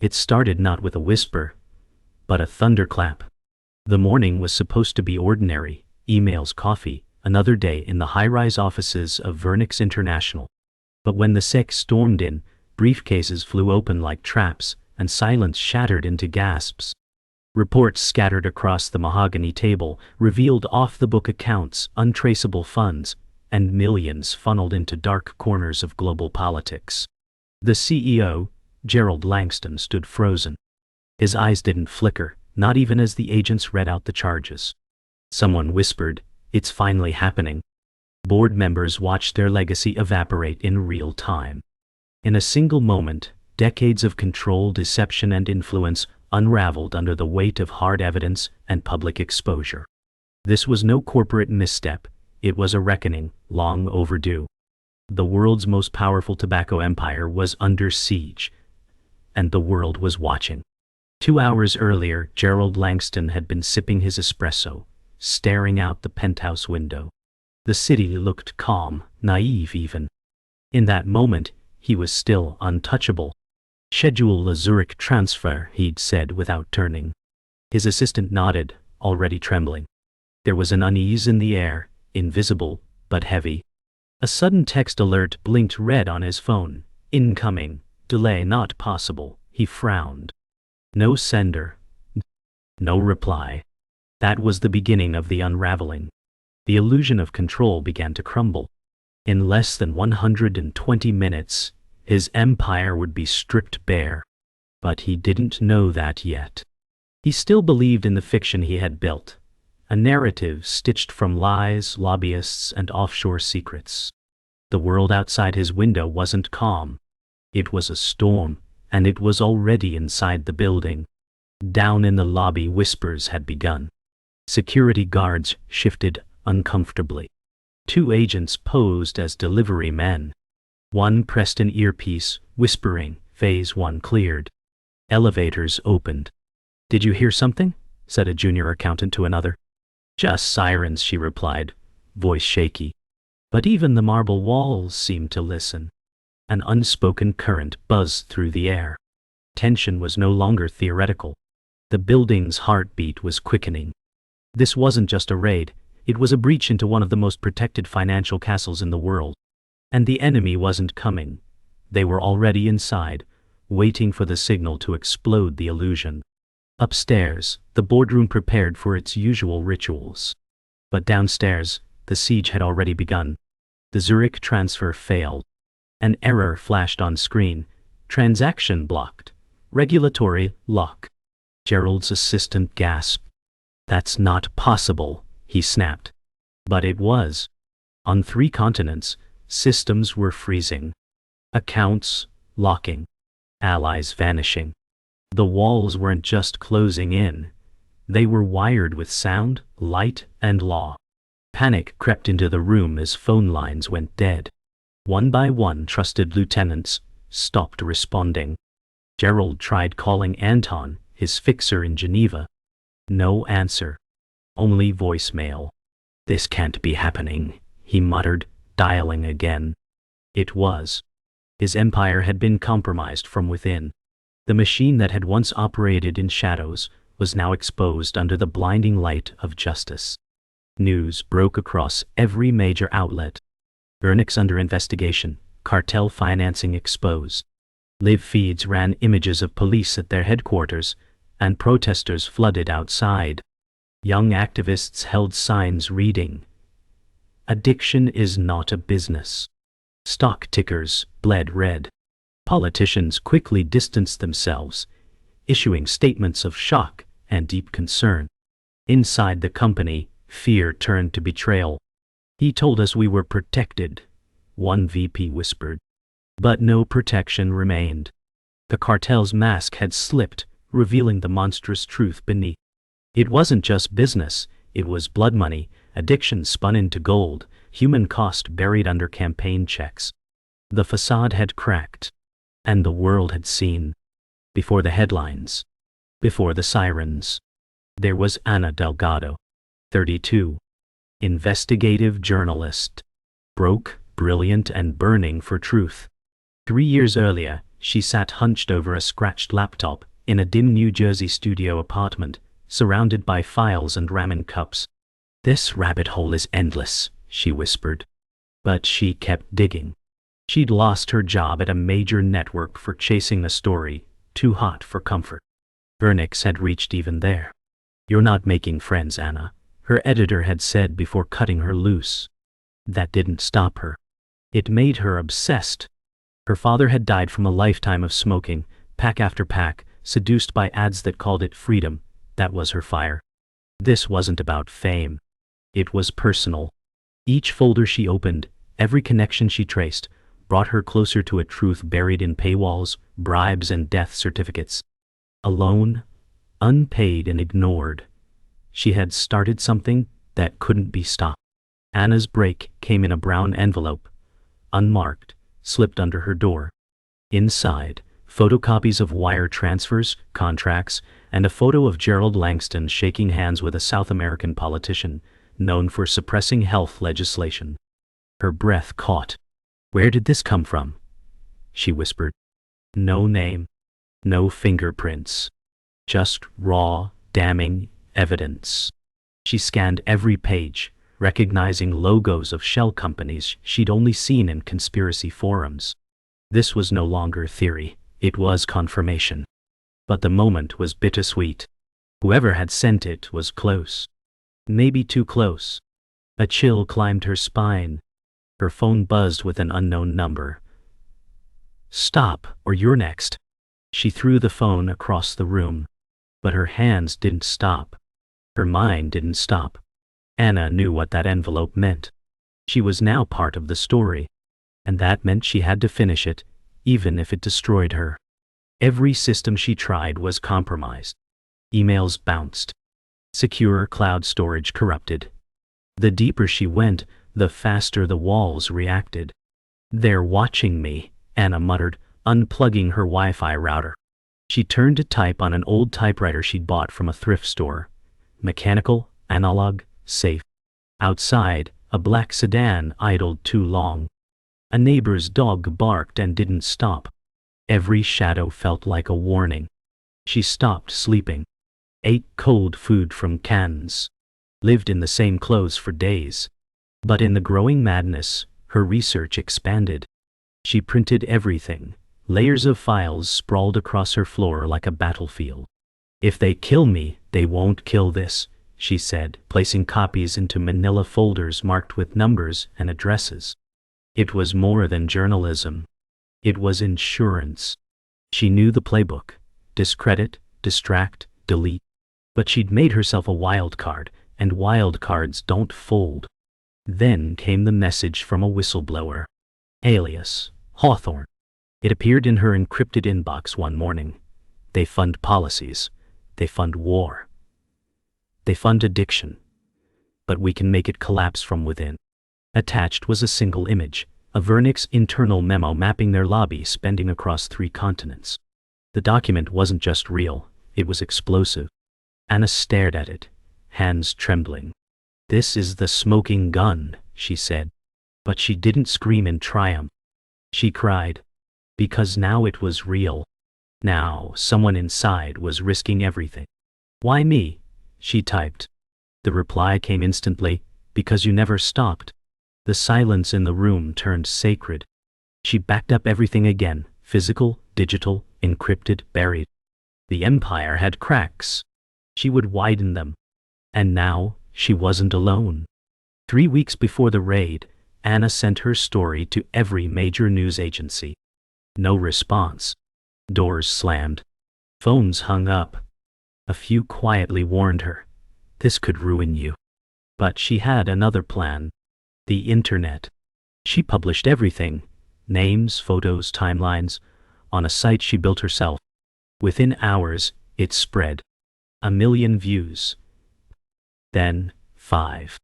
It started not with a whisper, but a thunderclap. The morning was supposed to be ordinary: emails, coffee, another day in the high-rise offices of Vernix International. But when the SEC stormed in, briefcases flew open like traps, and silence shattered into gasps. Reports scattered across the mahogany table revealed off-the-book accounts, untraceable funds, and millions funneled into dark corners of global politics. The CEO, Gerald Langston, stood frozen. His eyes didn't flicker, not even as the agents read out the charges. Someone whispered, "It's finally happening." Board members watched their legacy evaporate in real time. In a single moment, decades of control, deception, and influence unraveled under the weight of hard evidence and public exposure. This was no corporate misstep. It was a reckoning, long overdue. The world's most powerful tobacco empire was under siege, and the world was watching. 2 hours earlier, Gerald Langston had been sipping his espresso, staring out the penthouse window. The city looked calm, naive even. In that moment, he was still untouchable. "Schedule a Zurich transfer," he'd said without turning. His assistant nodded, already trembling. There was an unease in the air, invisible but heavy. A sudden text alert blinked red on his phone. "Incoming. Delay not possible." He frowned. No sender. No reply. That was the beginning of the unraveling. The illusion of control began to crumble. In less than 120 minutes, his empire would be stripped bare. But he didn't know that yet. He still believed in the fiction he had built, a narrative stitched from lies, lobbyists, and offshore secrets. The world outside his window wasn't calm. It was a storm, and it was already inside the building. Down in the lobby, whispers had begun. Security guards shifted uncomfortably. 2 agents posed as delivery men. One pressed an earpiece, whispering, "Phase 1 cleared." Elevators opened. "Did you hear something?" said a junior accountant to another. "Just sirens," she replied, voice shaky. But even the marble walls seemed to listen. An unspoken current buzzed through the air. Tension was no longer theoretical. The building's heartbeat was quickening. This wasn't just a raid, it was a breach into one of the most protected financial castles in the world. And the enemy wasn't coming. They were already inside, waiting for the signal to explode the illusion. Upstairs, the boardroom prepared for its usual rituals. But downstairs, the siege had already begun. The Zurich transfer failed. An error flashed on screen. "Transaction blocked. Regulatory lock." Gerald's assistant gasped. "That's not possible," he snapped. But it was. On 3 continents, systems were freezing. Accounts locking. Allies vanishing. The walls weren't just closing in. They were wired with sound, light, and law. Panic crept into the room as phone lines went dead. One by one, trusted lieutenants stopped responding. Gerald tried calling Anton, his fixer in Geneva. No answer. Only voicemail. "This can't be happening," he muttered, dialing again. It was. His empire had been compromised from within. The machine that had once operated in shadows was now exposed under the blinding light of justice. News broke across every major outlet. Vernix under investigation, cartel financing exposed. Live feeds ran images of police at their headquarters, and protesters flooded outside. Young activists held signs reading, "Addiction is not a business." Stock tickers bled red. Politicians quickly distanced themselves, issuing statements of shock and deep concern. Inside the company, fear turned to betrayal. "He told us we were protected," one VP whispered. But no protection remained. The cartel's mask had slipped, revealing the monstrous truth beneath. It wasn't just business, it was blood money, addiction spun into gold, human cost buried under campaign checks. The facade had cracked, and the world had seen. Before the headlines, before the sirens, there was Anna Delgado, 32, investigative journalist, broke, brilliant, and burning for truth. 3 years earlier, She sat hunched over a scratched laptop in a dim New Jersey studio apartment, surrounded by files and ramen cups. "This rabbit hole is endless," she whispered. But she kept digging. She'd lost her job at a major network for chasing a story too hot for comfort. Vernix had reached even there. "You're not making friends, Anna," her editor had said before cutting her loose. That didn't stop her. It made her obsessed. Her father had died from a lifetime of smoking, pack after pack, seduced by ads that called it freedom. That was her fire. This wasn't about fame. It was personal. Each folder she opened, every connection she traced, brought her closer to a truth buried in paywalls, bribes, and death certificates. Alone, unpaid and ignored, she had started something that couldn't be stopped. Anna's break came in a brown envelope, unmarked, slipped under her door. Inside, photocopies of wire transfers, contracts, and a photo of Gerald Langston shaking hands with a South American politician known for suppressing health legislation. Her breath caught. "Where did this come from?" she whispered. No name, no fingerprints, just raw, damning evidence. She scanned every page, recognizing logos of shell companies she'd only seen in conspiracy forums. This was no longer theory, it was confirmation. But the moment was bittersweet. Whoever had sent it was close. Maybe too close. A chill climbed her spine. Her phone buzzed with an unknown number. "Stop, or you're next." She threw the phone across the room. But her hands didn't stop. Her mind didn't stop. Anna knew what that envelope meant. She was now part of the story. And that meant she had to finish it, even if it destroyed her. Every system she tried was compromised. Emails bounced. Secure cloud storage corrupted. The deeper she went, the faster the walls reacted. "They're watching me," Anna muttered, unplugging her Wi-Fi router. She turned to type on an old typewriter she'd bought from a thrift store. Mechanical, analog, safe. Outside, a black sedan idled too long. A neighbor's dog barked and didn't stop. Every shadow felt like a warning. She stopped sleeping. Ate cold food from cans. Lived in the same clothes for days. But in the growing madness, her research expanded. She printed everything. Layers of files sprawled across her floor like a battlefield. "If they kill me, they won't kill this," she said, placing copies into manila folders marked with numbers and addresses. It was more than journalism. It was insurance. She knew the playbook. Discredit, distract, delete. But she'd made herself a wild card, and wild cards don't fold. Then came the message from a whistleblower. Alias, Hawthorne. It appeared in her encrypted inbox one morning. "They fund policies. They fund war. They fund addiction. But we can make it collapse from within." Attached was a single image, a Vernix internal memo mapping their lobby spending across 3 continents. The document wasn't just real, it was explosive. Anna stared at it, hands trembling. "This is the smoking gun," she said. But she didn't scream in triumph. She cried. Because now it was real. Now someone inside was risking everything. "Why me?" she typed. The reply came instantly, "Because you never stopped." The silence in the room turned sacred. She backed up everything again, physical, digital, encrypted, buried. The empire had cracks. She would widen them. And now, she wasn't alone. 3 weeks before the raid, Anna sent her story to every major news agency. No response. Doors slammed. Phones hung up. A few quietly warned her, "This could ruin you." But she had another plan. The internet. She published everything, names, photos, timelines, on a site she built herself. Within hours, it spread. 1 million views. Then, 5.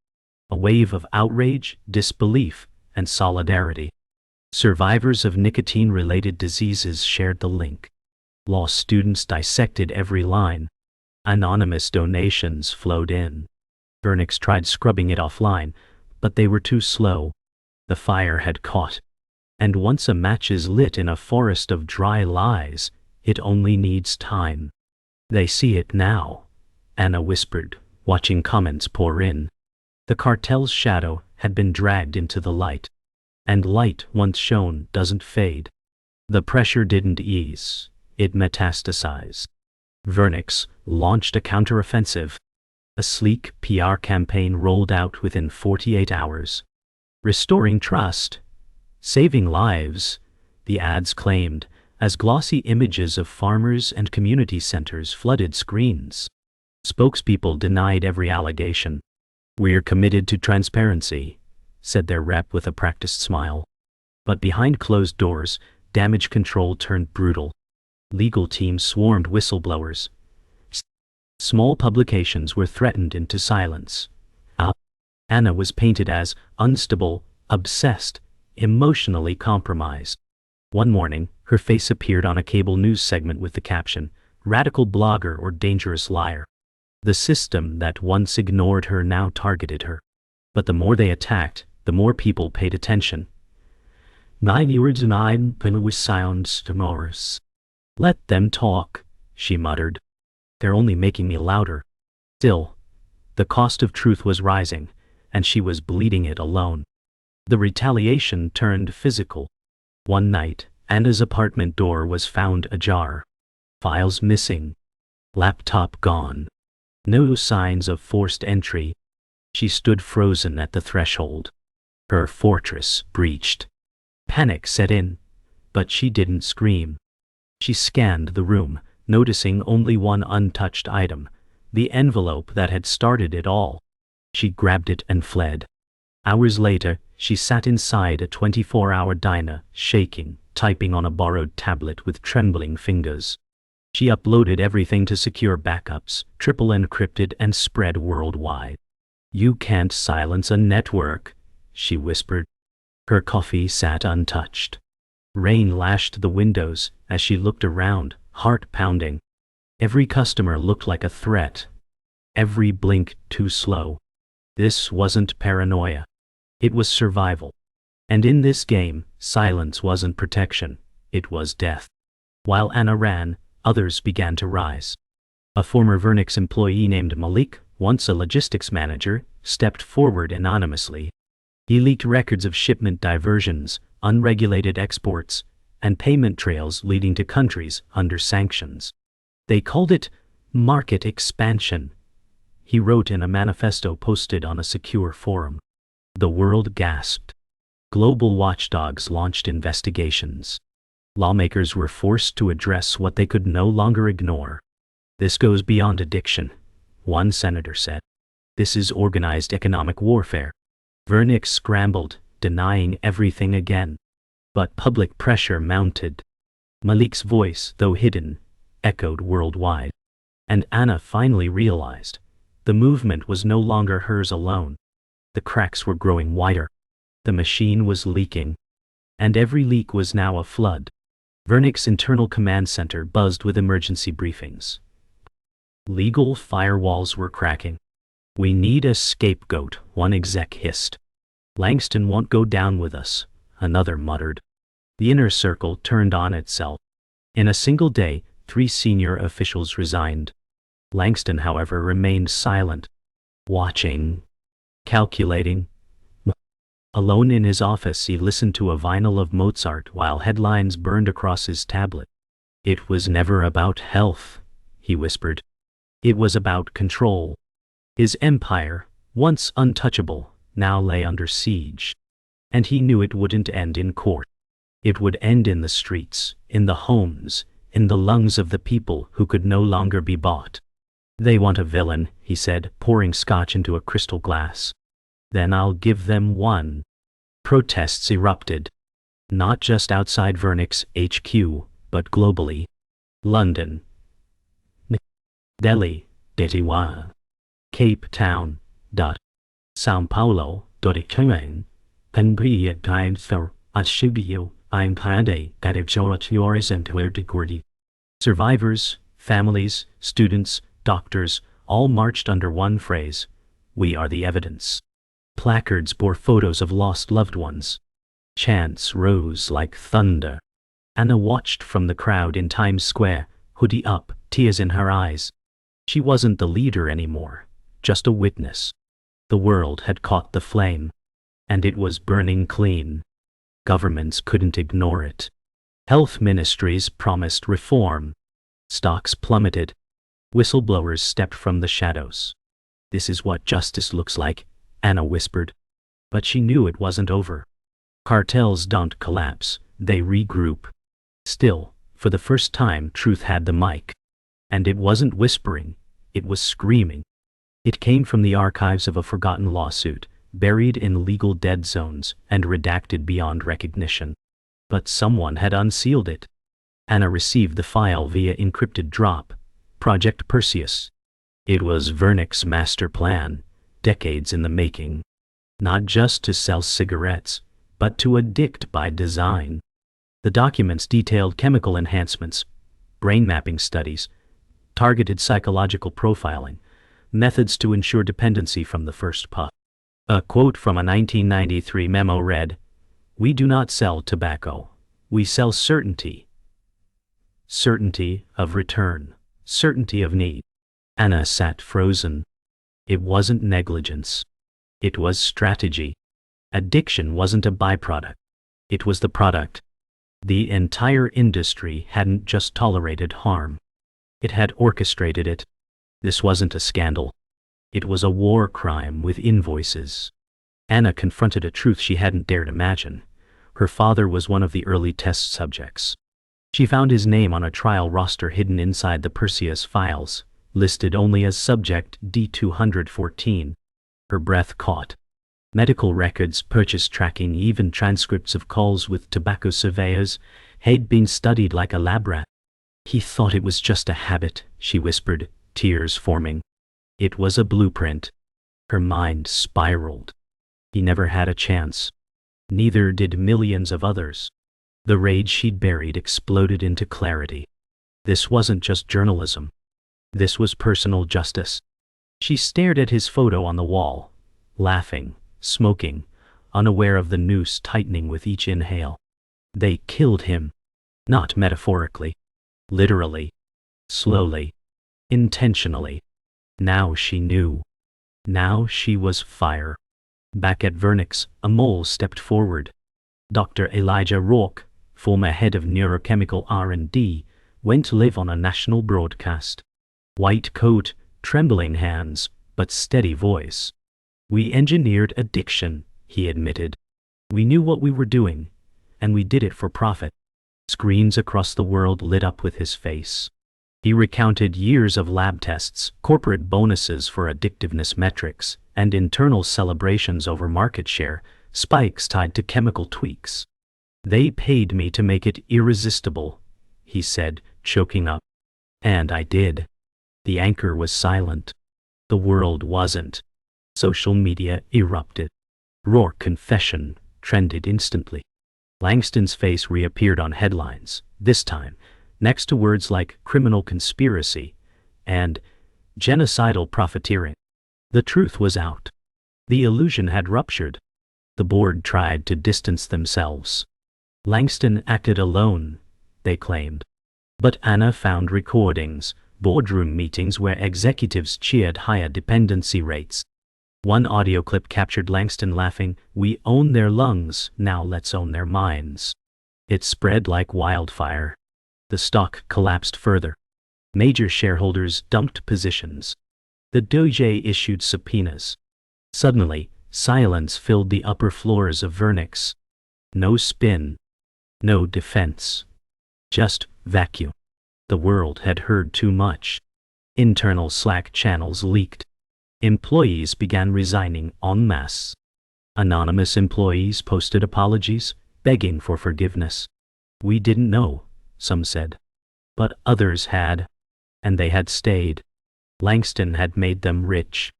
A wave of outrage, disbelief, and solidarity. Survivors of nicotine-related diseases shared the link. Law students dissected every line. Anonymous donations flowed in. Vernix tried scrubbing it offline, but they were too slow. The fire had caught. And once a match is lit in a forest of dry lies, it only needs time. They see it now, Anna whispered, watching comments pour in. The cartel's shadow had been dragged into the light. And light once shown doesn't fade. The pressure didn't ease, it metastasized. Vernix launched a counteroffensive. A sleek PR campaign rolled out within 48 hours. Restoring trust, saving lives, the ads claimed, as glossy images of farmers and community centers flooded screens. Spokespeople denied every allegation. "We're committed to transparency," said their rep with a practiced smile. But behind closed doors, damage control turned brutal. Legal teams swarmed whistleblowers. Small publications were threatened into silence. Anna was painted as unstable, obsessed, emotionally compromised. One morning, her face appeared on a cable news segment with the caption, "Radical blogger or dangerous liar." The system that once ignored her now targeted her. But the more they attacked, the more people paid attention. "My words and I'm with sounds tomorrows." "Let them talk," she muttered. "They're only making me louder." Still, the cost of truth was rising, and she was bleeding it alone. The retaliation turned physical. One night, Anna's apartment door was found ajar. Files missing. Laptop gone. No signs of forced entry. She stood frozen at the threshold. Her fortress breached. Panic set in, but she didn't scream. She scanned the room, noticing only one untouched item, the envelope that had started it all. She grabbed it and fled. Hours later, she sat inside a 24-hour diner, shaking, typing on a borrowed tablet with trembling fingers. She uploaded everything to secure backups, triple encrypted and spread worldwide. "You can't silence a network," she whispered. Her coffee sat untouched. Rain lashed the windows as she looked around, heart pounding. Every customer looked like a threat. Every blink too slow. This wasn't paranoia. It was survival. And in this game, silence wasn't protection, it was death. While Anna ran, others began to rise. A former Vernix employee named Malik, once a logistics manager, stepped forward anonymously. He leaked records of shipment diversions, unregulated exports, and payment trails leading to countries under sanctions. They called it market expansion, he wrote in a manifesto posted on a secure forum. The world gasped. Global watchdogs launched investigations. Lawmakers were forced to address what they could no longer ignore. "This goes beyond addiction," one senator said. "This is organized economic warfare." Vernix scrambled, denying everything again. But public pressure mounted. Malik's voice, though hidden, echoed worldwide. And Anna finally realized the movement was no longer hers alone. The cracks were growing wider. The machine was leaking. And every leak was now a flood. Vernix's internal command center buzzed with emergency briefings. Legal firewalls were cracking. "We need a scapegoat," one exec hissed. "Langston won't go down with us," another muttered. The inner circle turned on itself. In a single day, 3 senior officials resigned. Langston, however, remained silent, watching, calculating. Alone in his office, he listened to a vinyl of Mozart while headlines burned across his tablet. "It was never about health," he whispered. "It was about control." His empire, once untouchable, now lay under siege. And he knew it wouldn't end in court. It would end in the streets, in the homes, in the lungs of the people who could no longer be bought. "They want a villain," he said, pouring scotch into a crystal glass. "Then I'll give them one." Protests erupted. Not just outside Vernix HQ, but globally. London, Delhi, Cape Town, São Paulo, Penguia Times, Ashibio, I'm Pade, Gadivjoratioris and Huerdigordi. Survivors, families, students, doctors, all marched under one phrase: "We are the evidence." Placards bore photos of lost loved ones. Chants rose like thunder. Anna watched from the crowd in Times Square, hoodie up, tears in her eyes. She wasn't the leader anymore, just a witness. The world had caught the flame, and it was burning clean. Governments couldn't ignore it. Health ministries promised reform. Stocks plummeted. Whistleblowers stepped from the shadows. "This is what justice looks like," Anna whispered. But she knew it wasn't over. Cartels don't collapse, they regroup. Still, for the first time, truth had the mic. And it wasn't whispering, it was screaming. It came from the archives of a forgotten lawsuit, buried in legal dead zones and redacted beyond recognition. But someone had unsealed it. Anna received the file via encrypted drop, Project Perseus. It was Vernick's master plan, decades in the making. Not just to sell cigarettes, but to addict by design. The documents detailed chemical enhancements, brain mapping studies, targeted psychological profiling, methods to ensure dependency from the first puff. A quote from a 1993 memo read, "We do not sell tobacco. We sell certainty. Certainty of return. Certainty of need." Anna sat frozen. It wasn't negligence. It was strategy. Addiction wasn't a byproduct. It was the product. The entire industry hadn't just tolerated harm. It had orchestrated it. This wasn't a scandal. It was a war crime with invoices. Anna confronted a truth she hadn't dared imagine. Her father was one of the early test subjects. She found his name on a trial roster hidden inside the Perseus files, listed only as subject D214. Her breath caught. Medical records, purchase tracking, even transcripts of calls with tobacco surveyors had been studied like a lab rat. "He thought it was just a habit," she whispered, tears forming. It was a blueprint. Her mind spiraled. He never had a chance. Neither did millions of others. The rage she'd buried exploded into clarity. This wasn't just journalism. This was personal justice. She stared at his photo on the wall, laughing, smoking, unaware of the noose tightening with each inhale. They killed him. Not metaphorically. Literally. Slowly. Intentionally. Now she knew. Now she was fire. Back at Vernick's, a mole stepped forward. Dr. Elijah Rourke, former head of neurochemical R&D, went to live on a national broadcast. White coat, trembling hands, but steady voice. "We engineered addiction," he admitted. "We knew what we were doing, and we did it for profit." Screens across the world lit up with his face. He recounted years of lab tests, corporate bonuses for addictiveness metrics, and internal celebrations over market share, spikes tied to chemical tweaks. "They paid me to make it irresistible," he said, choking up. "And I did." The anchor was silent. The world wasn't. Social media erupted. Rourke confession trended instantly. Langston's face reappeared on headlines, this time next to words like criminal conspiracy and genocidal profiteering. The truth was out. The illusion had ruptured. The board tried to distance themselves. Langston acted alone, they claimed. But Anna found recordings, boardroom meetings where executives cheered higher dependency rates. One audio clip captured Langston laughing, "We own their lungs, now let's own their minds." It spread like wildfire. The stock collapsed further. Major shareholders dumped positions. The DOJ issued subpoenas. Suddenly, silence filled the upper floors of Vernick's. No spin. No defense. Just vacuum. The world had heard too much. Internal Slack channels leaked. Employees began resigning en masse. Anonymous employees posted apologies, begging for forgiveness. "We didn't know," some said. But others had. And they had stayed. Langston had made them rich.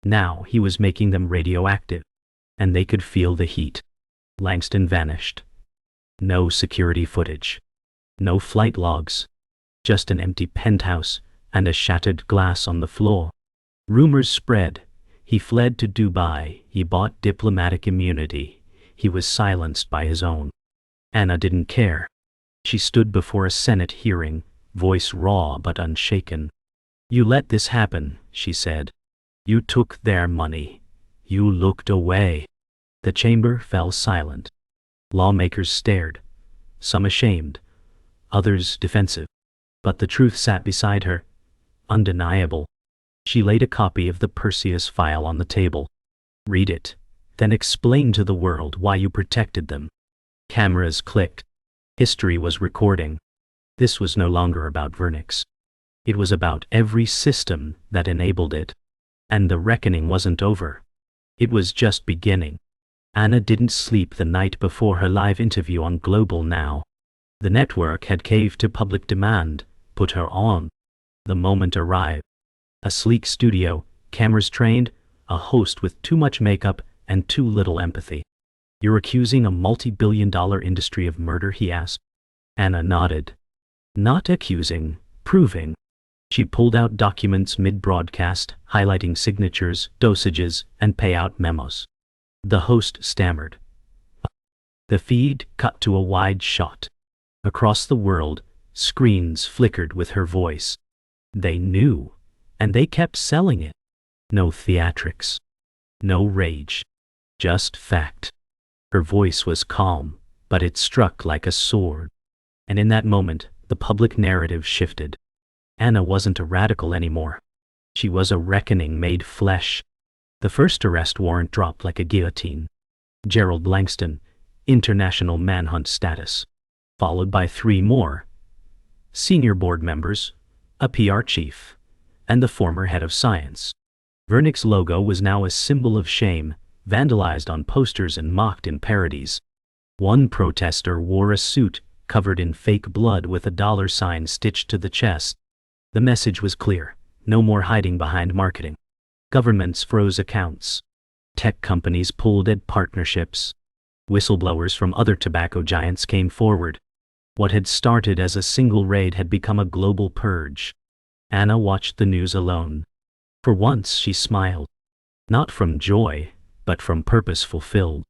Now he was making them radioactive. And they could feel the heat. Langston vanished. No security footage. No flight logs. Just an empty penthouse and a shattered glass on the floor. Rumors spread. He fled to Dubai. He bought diplomatic immunity. he was silenced by his own. Anna didn't care. She stood before a Senate hearing, voice raw but unshaken. "You let this happen," she said. "You took their money. You looked away." The chamber fell silent. Lawmakers stared, some ashamed, others defensive. But the truth sat beside her, undeniable. She laid a copy of the Perseus file on the table. "Read it, then explain to the world why you protected them." Cameras clicked. History was recording. This was no longer about Vernix. It was about every system that enabled it. And the reckoning wasn't over. It was just beginning. Anna didn't sleep the night before her live interview on Global Now. The network had caved to public demand, put her on. The moment arrived. A sleek studio, cameras trained, a host with too much makeup and too little empathy. "You're accusing a multi-billion-dollar industry of murder?" he asked. Anna nodded. "Not accusing, proving." She pulled out documents mid-broadcast, highlighting signatures, dosages, and payout memos. The host stammered. The feed cut to a wide shot. Across the world, screens flickered with her voice. They knew, and they kept selling it. No theatrics. No rage. Just fact. Her voice was calm, but it struck like a sword. And in that moment, the public narrative shifted. Anna wasn't a radical anymore. She was a reckoning made flesh. The first arrest warrant dropped like a guillotine. Gerald Langston, international manhunt status. Followed by 3 more. Senior board members, a PR chief, and the former head of science. Vernix logo was now a symbol of shame, vandalized on posters and mocked in parodies. One protester wore a suit covered in fake blood with a $sign stitched to the chest. The message was clear: no more hiding behind marketing. Governments froze accounts. Tech companies pulled at partnerships. Whistleblowers from other tobacco giants came forward. What had started as a single raid had become a global purge. Anna watched the news alone. For once she smiled. Not from joy, but from purpose fulfilled.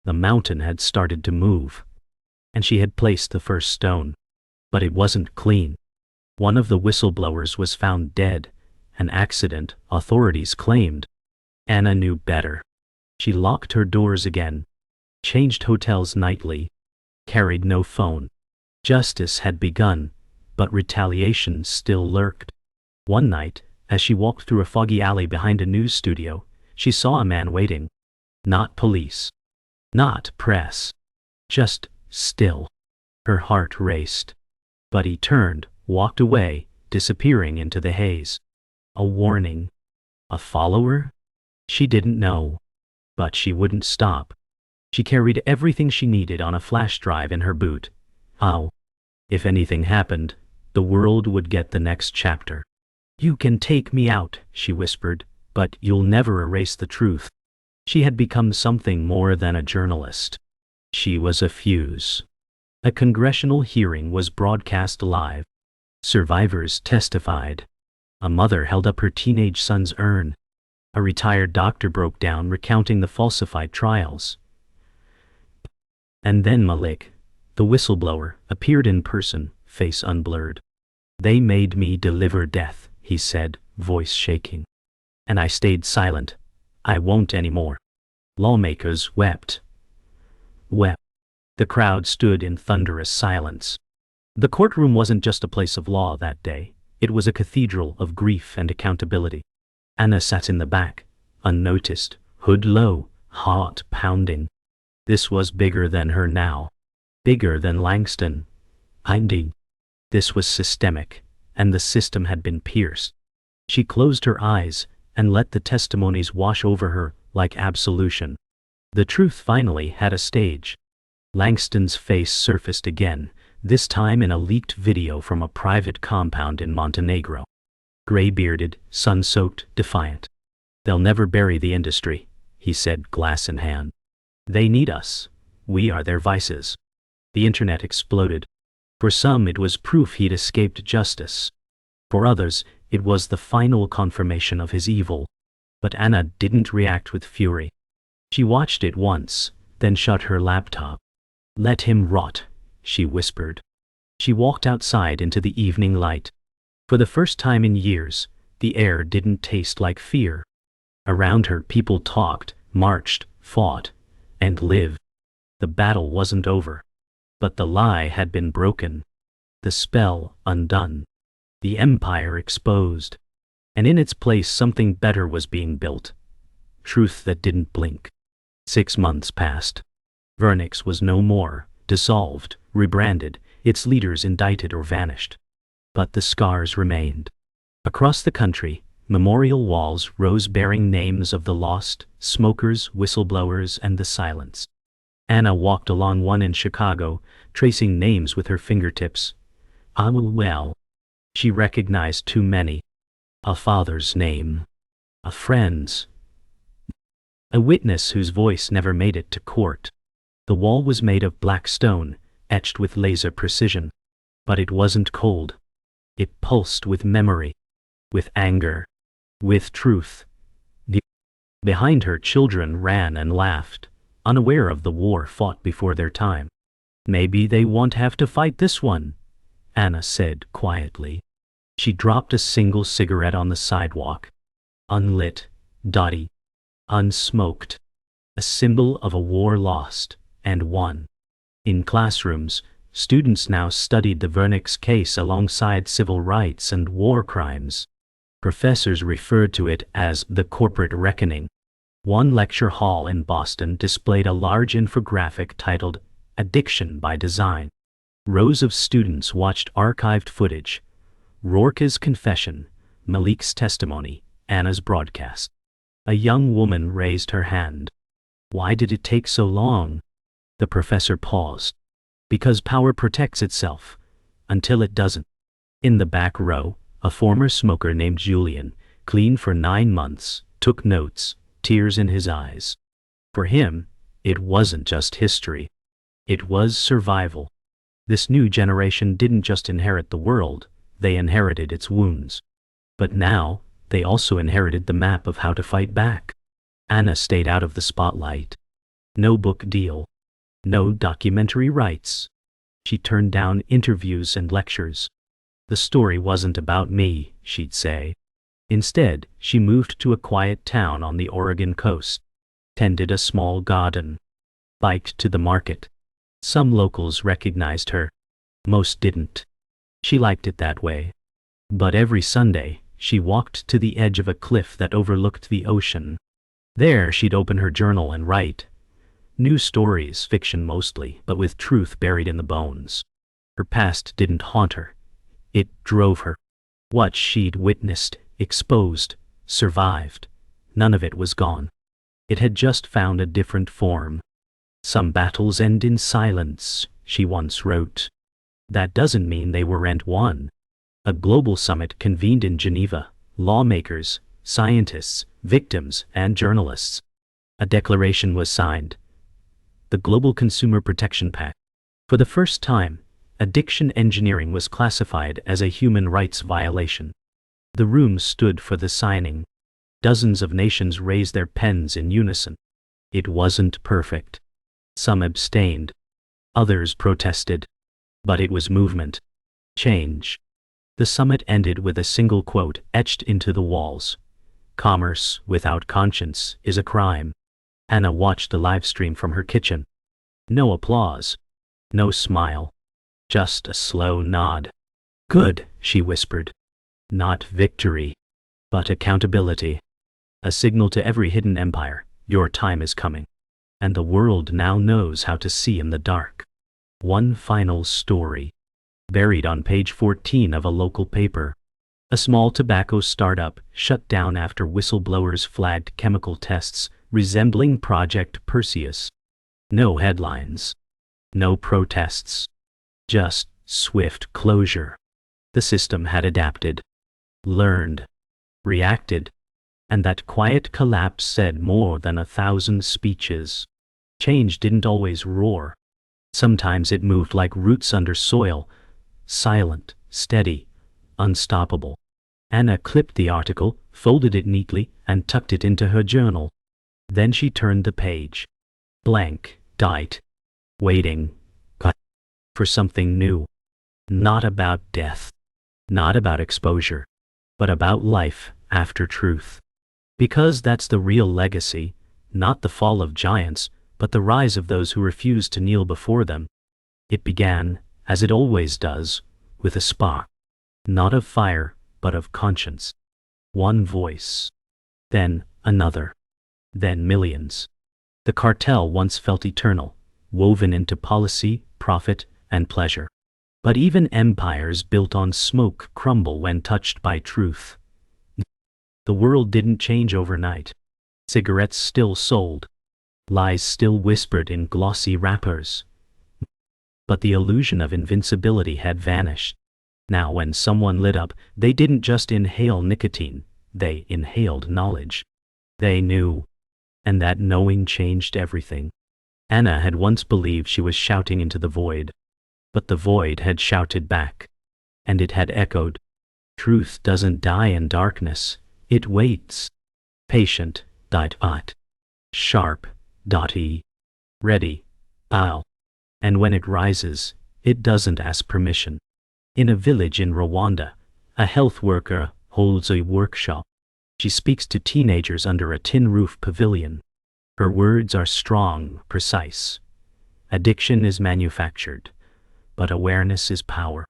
The mountain had started to move. And she had placed the first stone. But it wasn't clean. One of the whistleblowers was found dead. An accident, authorities claimed. Anna knew better. She locked her doors again. Changed hotels nightly. Carried no phone. Justice had begun, but retaliation still lurked. One night, as she walked through a foggy alley behind a news studio, she saw a man waiting. Not police. Not press. Just still. Her heart raced. But he turned, walked away, disappearing into the haze. A warning. A follower? She didn't know. But she wouldn't stop. She carried everything she needed on a flash drive in her boot. Oh. If anything happened, the world would get the next chapter. "You can take me out," she whispered, "but you'll never erase the truth." She had become something more than a journalist. She was a fuse. A congressional hearing was broadcast live. Survivors testified. A mother held up her teenage son's urn. A retired doctor broke down recounting the falsified trials. And then Malik, the whistleblower, appeared in person, face unblurred. "They made me deliver death," he said, voice shaking. "And I stayed silent. I won't anymore." Lawmakers wept. The crowd stood in thunderous silence. The courtroom wasn't just a place of law that day. It was a cathedral of grief and accountability. Anna sat in the back, unnoticed, hood low, heart pounding. This was bigger than her now. Bigger than Langston. Indeed. This was systemic, and the system had been pierced. She closed her eyes and let the testimonies wash over her like absolution. The truth finally had a stage. Langston's face surfaced again, this time in a leaked video from a private compound in Montenegro. Gray-bearded, sun-soaked, defiant. "They'll never bury the industry," he said, glass in hand. "They need us. We are their vices." The internet exploded. For some it was proof he'd escaped justice. For others, it was the final confirmation of his evil. But Anna didn't react with fury. She watched it once, then shut her laptop. "Let him rot," she whispered. She walked outside into the evening light. For the first time in years, the air didn't taste like fear. Around her, people talked, marched, fought, and lived. The battle wasn't over. But the lie had been broken. The spell undone. The empire exposed. And in its place something better was being built. Truth that didn't blink. 6 months passed. Vernix was no more, dissolved, rebranded, its leaders indicted or vanished. But the scars remained. Across the country, memorial walls rose bearing names of the lost, smokers, whistleblowers, and the silenced. Anna walked along one in Chicago, tracing names with her fingertips. Well, she recognized too many. A father's name. A friend's. A witness whose voice never made it to court. The wall was made of black stone, etched with laser precision. But it wasn't cold. It pulsed with memory. With anger. With truth. Behind her, children ran and laughed, unaware of the war fought before their time. "Maybe they won't have to fight this one," Anna said quietly. She dropped a single cigarette on the sidewalk. Unlit, dotty, unsmoked. A symbol of a war lost and won. In classrooms, students now studied the Vernix case alongside civil rights and war crimes. Professors referred to it as the corporate reckoning. One lecture hall in Boston displayed a large infographic titled "Addiction by Design." Rows of students watched archived footage. Rourke's confession, Malik's testimony, Anna's broadcast. A young woman raised her hand. "Why did it take so long?" The professor paused. "Because power protects itself, until it doesn't." In the back row, a former smoker named Julian, clean for 9 months, took notes, tears in his eyes. For him, it wasn't just history. It was survival. This new generation didn't just inherit the world, they inherited its wounds. But now, they also inherited the map of how to fight back. Anna stayed out of the spotlight. No book deal. No documentary rights. She turned down interviews and lectures. The story wasn't about me, she'd say. Instead, she moved to a quiet town on the Oregon coast, tended a small garden, biked to the market. Some locals recognized her. Most didn't. She liked it that way. But every Sunday, she walked to the edge of a cliff that overlooked the ocean. There she'd open her journal and write. New stories, fiction mostly, but with truth buried in the bones. Her past didn't haunt her. It drove her. What she'd witnessed, exposed, survived, none of it was gone. It had just found a different form. "Some battles end in silence," she once wrote. That doesn't mean they weren't won. A global summit convened in Geneva, lawmakers, scientists, victims, and journalists. A declaration was signed. The Global Consumer Protection Pact. For the first time, addiction engineering was classified as a human rights violation. The room stood for the signing. Dozens of nations raised their pens in unison. It wasn't perfect. Some abstained. Others protested. But it was movement. Change. The summit ended with a single quote etched into the walls. "Commerce without conscience is a crime." Anna watched the live stream from her kitchen. No applause. No smile. Just a slow nod. "Good," she whispered. Not victory, but accountability. A signal to every hidden empire, your time is coming. And the world now knows how to see in the dark. One final story. Buried on page 14 of a local paper. A small tobacco startup shut down after whistleblowers flagged chemical tests resembling Project Perseus. No headlines. No protests. Just swift closure. The system had adapted. Learned. Reacted. And that quiet collapse said more than 1,000 speeches. Change didn't always roar. Sometimes it moved like roots under soil, silent, steady, unstoppable. Anna clipped the article, folded it neatly, and tucked it into her journal. Then she turned the page. Blank, died, waiting for something new. Not about death, not about exposure, but about life after truth. Because that's the real legacy, not the fall of giants, but the rise of those who refuse to kneel before them. It began, as it always does, with a spark, not of fire, but of conscience. One voice, then another, then millions. The cartel once felt eternal, woven into policy, profit, and pleasure. But even empires built on smoke crumble when touched by truth. The world didn't change overnight. Cigarettes still sold. Lies still whispered in glossy wrappers. But the illusion of invincibility had vanished. Now when someone lit up, they didn't just inhale nicotine, they inhaled knowledge. They knew. And that knowing changed everything. Anna had once believed she was shouting into the void. But the void had shouted back. And it had echoed. Truth doesn't die in darkness, it waits. Patient, sharp, ready, and when it rises, it doesn't ask permission. In a village in Rwanda, a health worker holds a workshop. She speaks to teenagers under a tin roof pavilion. Her words are strong, precise. Addiction is manufactured, but awareness is power.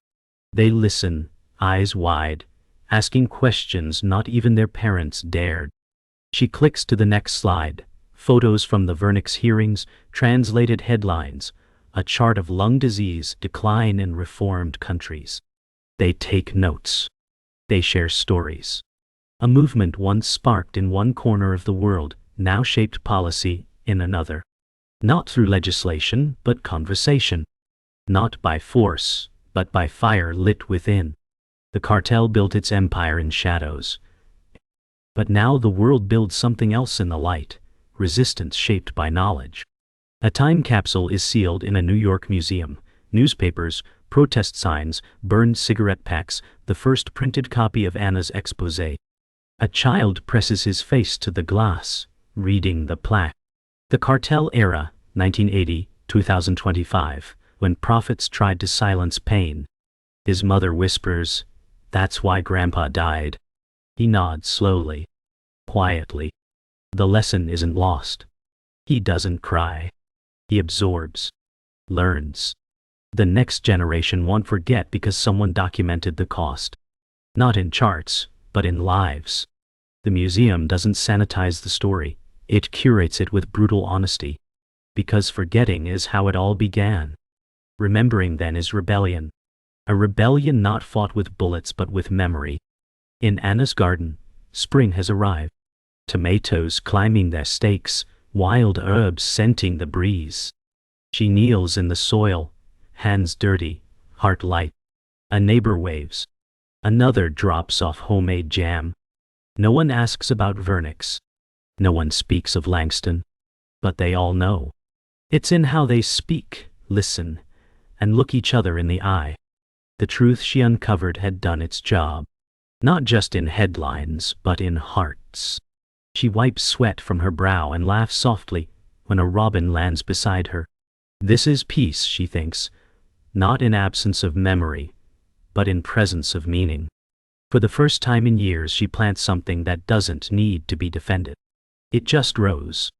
They listen, eyes wide, asking questions not even their parents dared. She clicks to the next slide. Photos from the Vernix hearings, translated headlines, a chart of lung disease decline in reformed countries. They take notes. They share stories. A movement once sparked in one corner of the world, now shaped policy in another. Not through legislation, but conversation. Not by force, but by fire lit within. The cartel built its empire in shadows. But now the world builds something else in the light, resistance shaped by knowledge. A time capsule is sealed in a New York museum. Newspapers, protest signs, burned cigarette packs, the first printed copy of Anna's exposé. A child presses his face to the glass, reading the plaque. The cartel era, 1980-2025, when prophets tried to silence pain. His mother whispers, "That's why Grandpa died." He nods slowly, quietly. The lesson isn't lost. He doesn't cry. He absorbs, learns. The next generation won't forget because someone documented the cost. Not in charts, but in lives. The museum doesn't sanitize the story, it curates it with brutal honesty. Because forgetting is how it all began. Remembering then is rebellion. A rebellion not fought with bullets but with memory. In Anna's garden, spring has arrived. Tomatoes climbing their stakes, wild herbs scenting the breeze. She kneels in the soil, hands dirty, heart light. A neighbor waves. Another drops off homemade jam. No one asks about Vernix. No one speaks of Langston. But they all know. It's in how they speak, listen, and look each other in the eye. The truth she uncovered had done its job. Not just in headlines, but in hearts. She wipes sweat from her brow and laughs softly when a robin lands beside her. This is peace, she thinks, not in absence of memory, but in presence of meaning. For the first time in years she plants something that doesn't need to be defended. It just grows.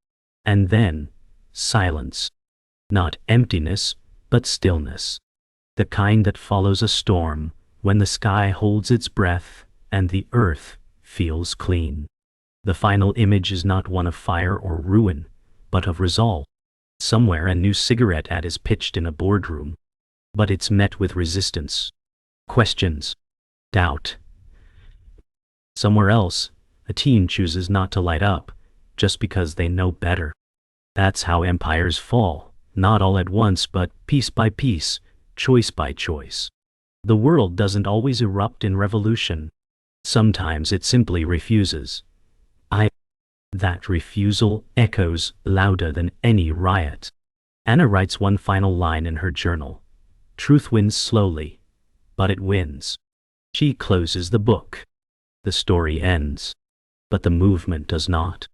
And then, silence. Not emptiness, but stillness. The kind that follows a storm, when the sky holds its breath and the earth feels clean. The final image is not one of fire or ruin, but of resolve. Somewhere a new cigarette ad is pitched in a boardroom. But it's met with resistance. Questions. Doubt. Somewhere else, a teen chooses not to light up, just because they know better. That's how empires fall, not all at once but piece by piece, choice by choice. The world doesn't always erupt in revolution. Sometimes it simply refuses. That refusal echoes louder than any riot. Anna writes one final line in her journal. Truth wins slowly, but it wins. She closes the book. The story ends, but the movement does not.